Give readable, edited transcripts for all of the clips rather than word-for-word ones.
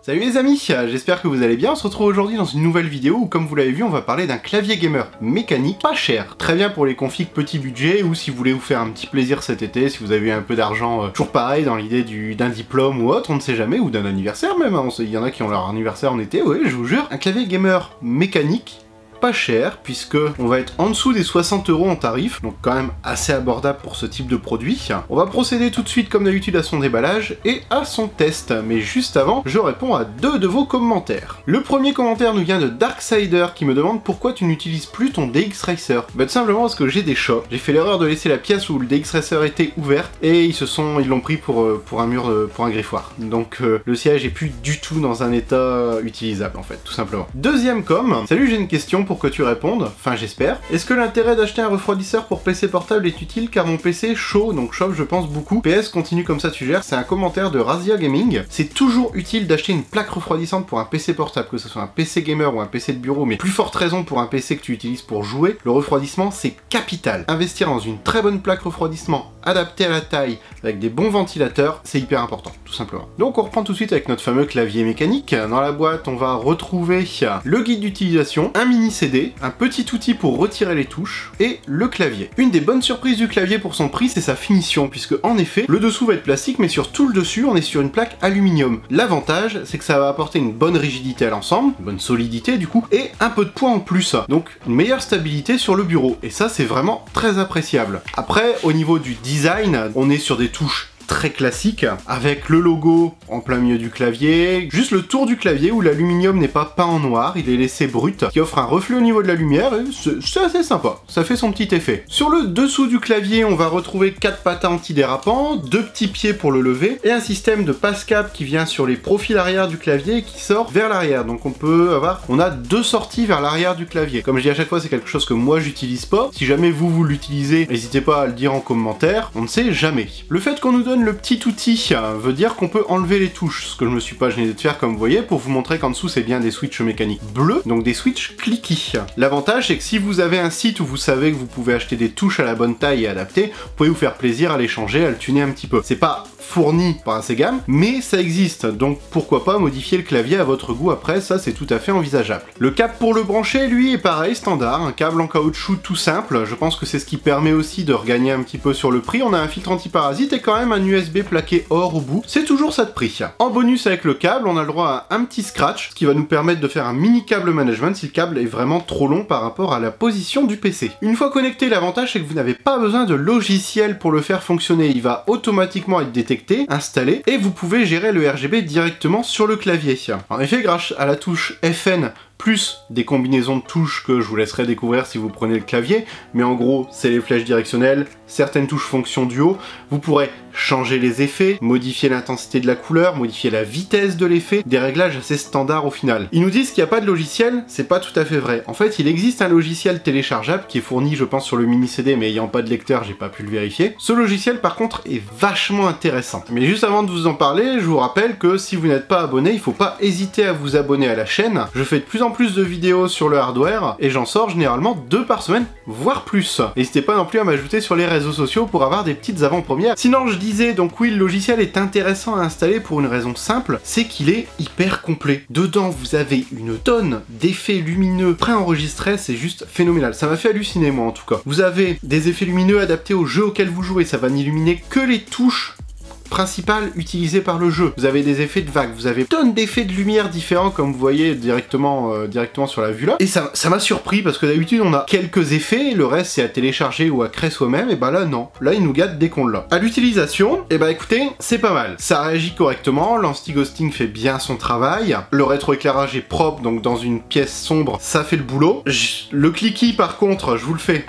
Salut les amis, j'espère que vous allez bien. On se retrouve aujourd'hui dans une nouvelle vidéo où, comme vous l'avez vu, on va parler d'un clavier gamer mécanique pas cher. Très bien pour les configs petit budget ou si vous voulez vous faire un petit plaisir cet été, si vous avez eu un peu d'argent, toujours pareil dans l'idée d'un diplôme ou autre, on ne sait jamais, ou d'un anniversaire même. Hein. Il y en a qui ont leur anniversaire en été, oui, je vous jure. Un clavier gamer mécanique pas cher, puisque on va être en dessous des 60 € en tarif, donc quand même assez abordable pour ce type de produit. On va procéder tout de suite comme d'habitude à son déballage et à son test, mais juste avant, je réponds à deux de vos commentaires. Le premier commentaire nous vient de Darksider qui me demande pourquoi tu n'utilises plus ton DX Racer. Bah tout simplement parce que j'ai des chats, j'ai fait l'erreur de laisser la pièce où le DX Racer était ouverte et ils l'ont pris pour un mur, pour un griffoir. Donc le siège est plus du tout dans un état utilisable en fait, tout simplement. Deuxième com, salut, j'ai une question pour que tu répondes, enfin j'espère. Est-ce que l'intérêt d'acheter un refroidisseur pour PC portable est utile car mon PC chaud, donc chauffe je pense beaucoup. PS, continue comme ça tu gères, c'est un commentaire de Razia Gaming. C'est toujours utile d'acheter une plaque refroidissante pour un PC portable, que ce soit un PC gamer ou un PC de bureau, mais plus forte raison pour un PC que tu utilises pour jouer, le refroidissement c'est capital. Investir dans une très bonne plaque refroidissement adaptée à la taille, avec des bons ventilateurs, c'est hyper important, tout simplement. Donc on reprend tout de suite avec notre fameux clavier mécanique. Dans la boîte, on va retrouver le guide d'utilisation, un mini CD, un petit outil pour retirer les touches, et le clavier. Une des bonnes surprises du clavier pour son prix, c'est sa finition, puisque en effet, le dessous va être plastique, mais sur tout le dessus, on est sur une plaque aluminium. L'avantage, c'est que ça va apporter une bonne rigidité à l'ensemble, une bonne solidité du coup, et un peu de poids en plus. Donc une meilleure stabilité sur le bureau, et ça c'est vraiment très appréciable. Après, au niveau du design, on est sur des touches très classique, avec le logo en plein milieu du clavier, juste le tour du clavier où l'aluminium n'est pas peint en noir, il est laissé brut, qui offre un reflet au niveau de la lumière, et c'est assez sympa, ça fait son petit effet. Sur le dessous du clavier, on va retrouver 4 patins antidérapants, 2 petits pieds pour le lever, et un système de passe-câble qui vient sur les profils arrière du clavier et qui sort vers l'arrière. Donc on a 2 sorties vers l'arrière du clavier. Comme je dis à chaque fois, c'est quelque chose que moi j'utilise pas. Si jamais vous l'utilisez, n'hésitez pas à le dire en commentaire, on ne sait jamais. Le fait qu'on nous donne le petit outil veut dire qu'on peut enlever les touches, ce que je me suis pas gêné de faire comme vous voyez, pour vous montrer qu'en dessous c'est bien des switches mécaniques bleus, donc des switches clicky. L'avantage c'est que si vous avez un site où vous savez que vous pouvez acheter des touches à la bonne taille et adaptées, vous pouvez vous faire plaisir à les changer, à le tuner un petit peu. C'est pas fourni par assez gamme, mais ça existe, donc pourquoi pas modifier le clavier à votre goût après, ça c'est tout à fait envisageable. Le câble pour le brancher, lui, est pareil, standard, un câble en caoutchouc tout simple, je pense que c'est ce qui permet aussi de regagner un petit peu sur le prix. On a un filtre antiparasite et quand même un USB plaqué or au bout, c'est toujours ça de prix. En bonus avec le câble, on a le droit à un petit scratch, ce qui va nous permettre de faire un mini câble management si le câble est vraiment trop long par rapport à la position du PC. Une fois connecté, l'avantage c'est que vous n'avez pas besoin de logiciel pour le faire fonctionner, il va automatiquement être détecté, installé, et vous pouvez gérer le RGB directement sur le clavier. En effet, grâce à la touche FN, plus des combinaisons de touches que je vous laisserai découvrir si vous prenez le clavier, mais en gros, c'est les flèches directionnelles, certaines touches fonction duo, vous pourrez changer les effets, modifier l'intensité de la couleur, modifier la vitesse de l'effet, des réglages assez standards au final. Ils nous disent qu'il n'y a pas de logiciel, c'est pas tout à fait vrai. En fait, il existe un logiciel téléchargeable qui est fourni, je pense, sur le mini CD, mais ayant pas de lecteur, j'ai pas pu le vérifier. Ce logiciel, par contre, est vachement intéressant. Mais juste avant de vous en parler, je vous rappelle que si vous n'êtes pas abonné, il faut pas hésiter à vous abonner à la chaîne. Je fais de plus en plus de vidéos sur le hardware, et j'en sors généralement 2 par semaine, voire plus. N'hésitez pas non plus à m'ajouter sur les réseaux sociaux pour avoir des petites avant-premières. Sinon, je disais, donc oui, le logiciel est intéressant à installer pour une raison simple, c'est qu'il est hyper complet. Dedans, vous avez une tonne d'effets lumineux préenregistrés, c'est juste phénoménal. Ça m'a fait halluciner, moi, en tout cas. Vous avez des effets lumineux adaptés au jeu auquel vous jouez, ça va n'illuminer que les touches principales utilisées par le jeu. Vous avez des effets de vagues, vous avez tonnes d'effets de lumière différents comme vous voyez directement sur la vue là. Et ça m'a surpris parce que d'habitude on a quelques effets, le reste c'est à télécharger ou à créer soi-même, et bah là non, là il nous gâte dès qu'on l'a. À l'utilisation, et bah écoutez, c'est pas mal. Ça réagit correctement, l'anti-ghosting fait bien son travail, le rétroéclairage est propre, donc dans une pièce sombre, ça fait le boulot. Le clicky par contre, je vous le fais.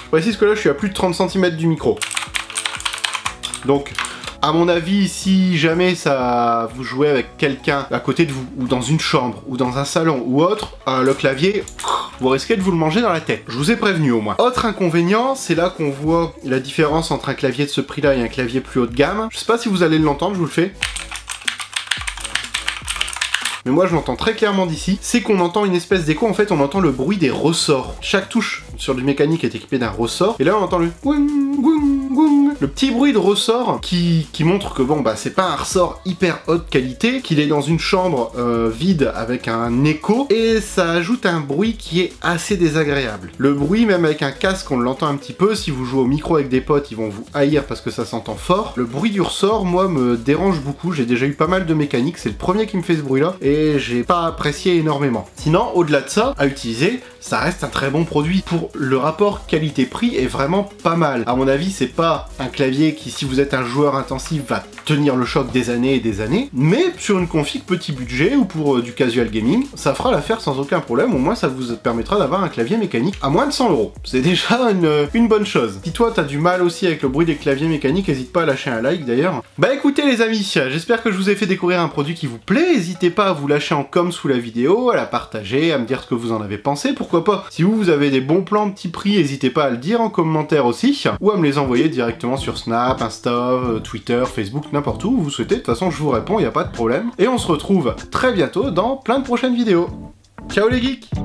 Je précise que là je suis à plus de 30 cm du micro. Donc, à mon avis, si jamais ça vous jouez avec quelqu'un à côté de vous, ou dans une chambre, ou dans un salon, ou autre, le clavier, vous risquez de vous le manger dans la tête. Je vous ai prévenu au moins. Autre inconvénient, c'est là qu'on voit la différence entre un clavier de ce prix-là et un clavier plus haut de gamme. Je sais pas si vous allez l'entendre, je vous le fais. mais moi je l'entends très clairement d'ici, c'est qu'on entend une espèce d'écho, en fait on entend le bruit des ressorts. Chaque touche sur du mécanique est équipé d'un ressort, et là on entend le goung, goung, goung, le petit bruit de ressort qui montre que bon bah c'est pas un ressort hyper haute qualité, qu'il est dans une chambre vide avec un écho, et ça ajoute un bruit qui est assez désagréable. Le bruit, même avec un casque, on l'entend un petit peu. Si vous jouez au micro avec des potes, ils vont vous haïr parce que ça s'entend fort. Le bruit du ressort, moi, me dérange beaucoup. J'ai déjà eu pas mal de mécaniques, c'est le premier qui me fait ce bruit-là, et j'ai pas apprécié énormément. Sinon, au-delà de ça, à utiliser, ça reste un très bon produit. Pour le rapport qualité-prix est vraiment pas mal. À mon avis, c'est pas un clavier qui, si vous êtes un joueur intensif, va tenir le choc des années et des années, mais sur une config petit budget ou pour du casual gaming, ça fera l'affaire sans aucun problème. Au moins, ça vous permettra d'avoir un clavier mécanique à moins de 100 €. C'est déjà une bonne chose. Si toi, t'as du mal aussi avec le bruit des claviers mécaniques, n'hésite pas à lâcher un like d'ailleurs. Bah écoutez les amis, j'espère que je vous ai fait découvrir un produit qui vous plaît. N'hésitez pas à vous lâcher en com sous la vidéo, à la partager, à me dire ce que vous en avez pensé, pourquoi pas. Si vous avez des bons plans petit prix, n'hésitez pas à le dire en commentaire aussi, ou à me les envoyer directement sur Snap, Insta, Twitter, Facebook, n'importe où vous souhaitez. De toute façon, je vous réponds, il n'y a pas de problème. Et on se retrouve très bientôt dans plein de prochaines vidéos. Ciao les geeks!